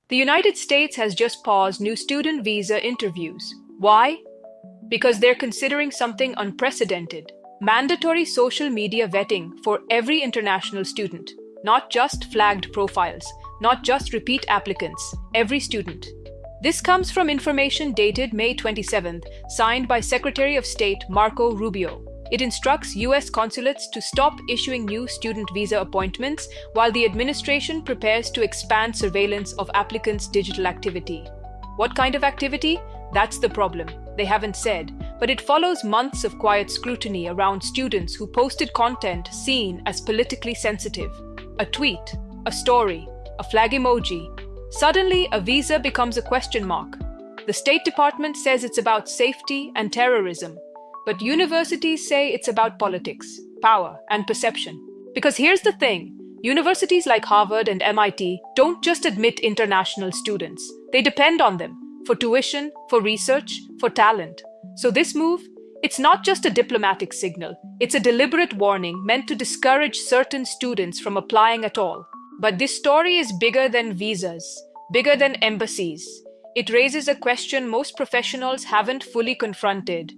The United States has just paused new student visa interviews. Why? Because they're considering something unprecedented: mandatory social media vetting for every international student. Not just flagged profiles, not just repeat applicants, every student. This comes from information dated May 27th, signed by Secretary of State Marco Rubio. It instructs US consulates to stop issuing new student visa appointments while the administration prepares to expand surveillance of applicants' digital activity. What kind of activity? That's the problem. They haven't said, but it follows months of quiet scrutiny around students who posted content seen as politically sensitive. A tweet, a story, a flag emoji. Suddenly, a visa becomes a question mark. The State Department says it's about safety and terrorism, but universities say it's about politics, power, and perception. Because here's the thing, universities like Harvard and MIT don't just admit international students. They depend on them for tuition, for research, for talent. So this move, it's not just a diplomatic signal. It's a deliberate warning meant to discourage certain students from applying at all. But this story is bigger than visas, bigger than embassies. It raises a question most professionals haven't fully confronted.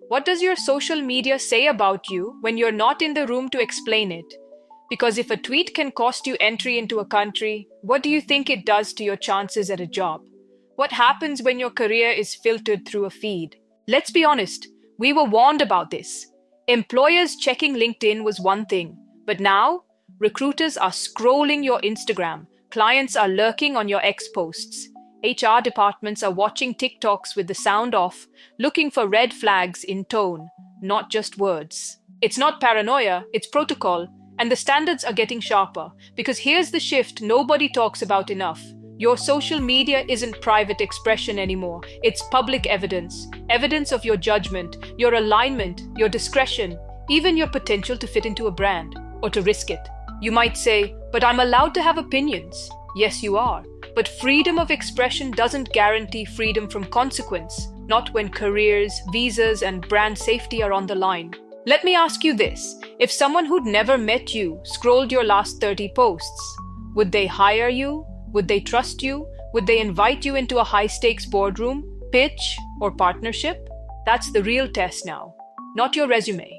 What does your social media say about you when you're not in the room to explain it? Because if a tweet can cost you entry into a country, what do you think it does to your chances at a job? What happens when your career is filtered through a feed? Let's be honest, we were warned about this. Employers checking LinkedIn was one thing, but now recruiters are scrolling your Instagram, clients are lurking on your X posts. HR departments are watching TikToks with the sound off, looking for red flags in tone, not just words. It's not paranoia, it's protocol, and the standards are getting sharper. Because here's the shift nobody talks about enough. Your social media isn't private expression anymore. It's public evidence. Evidence of your judgment, your alignment, your discretion, even your potential to fit into a brand or to risk it. You might say, but I'm allowed to have opinions. Yes, you are. But freedom of expression doesn't guarantee freedom from consequence, not when careers, visas, and brand safety are on the line. Let me ask you this. If someone who'd never met you scrolled your last 30 posts, would they hire you? Would they trust you? Would they invite you into a high-stakes boardroom, pitch, or partnership? That's the real test now, not your resume.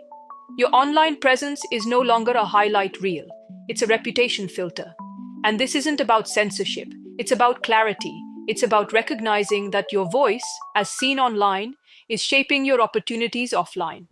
Your online presence is no longer a highlight reel. It's a reputation filter. And this isn't about censorship. It's about clarity. It's about recognizing that your voice, as seen online, is shaping your opportunities offline.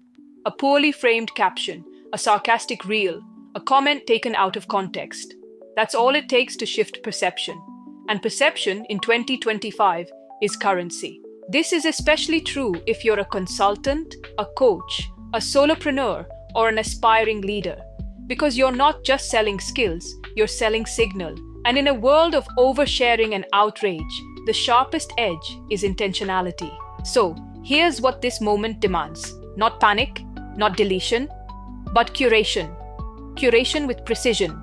A poorly framed caption, a sarcastic reel, a comment taken out of context. That's all it takes to shift perception. And perception in 2025 is currency. This is especially true if you're a consultant, a coach, a solopreneur, or an aspiring leader. Because you're not just selling skills, you're selling signal. And in a world of oversharing and outrage, the sharpest edge is intentionality. So, here's what this moment demands. Not panic, not deletion, but curation. Curation with precision.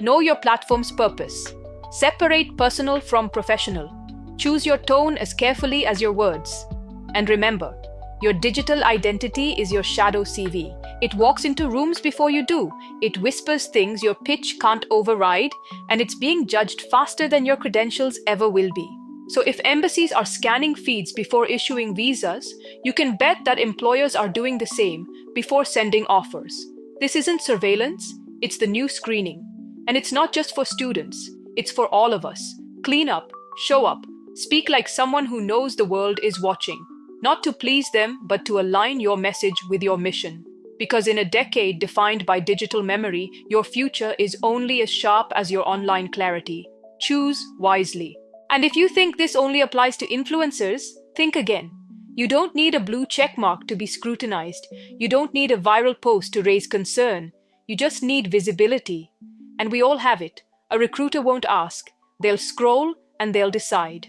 Know your platform's purpose. Separate personal from professional. Choose your tone as carefully as your words. And remember, your digital identity is your shadow CV. It walks into rooms before you do. It whispers things your pitch can't override, and it's being judged faster than your credentials ever will be. So if embassies are scanning feeds before issuing visas, you can bet that employers are doing the same before sending offers. This isn't surveillance, it's the new screening. And it's not just for students, it's for all of us. Clean up, show up, speak like someone who knows the world is watching. Not to please them, but to align your message with your mission. Because in a decade defined by digital memory, your future is only as sharp as your online clarity. Choose wisely. And if you think this only applies to influencers, think again. You don't need a blue checkmark to be scrutinized. You don't need a viral post to raise concern. You just need visibility. And we all have it. A recruiter won't ask. They'll scroll and they'll decide.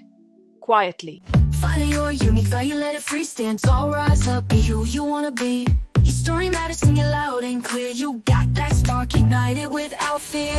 Quietly. Find your unique value, let it free. Stand tall, rise up, be who you wanna be. Your story matters, sing it loud and clear. You got that spark, ignite it without fear.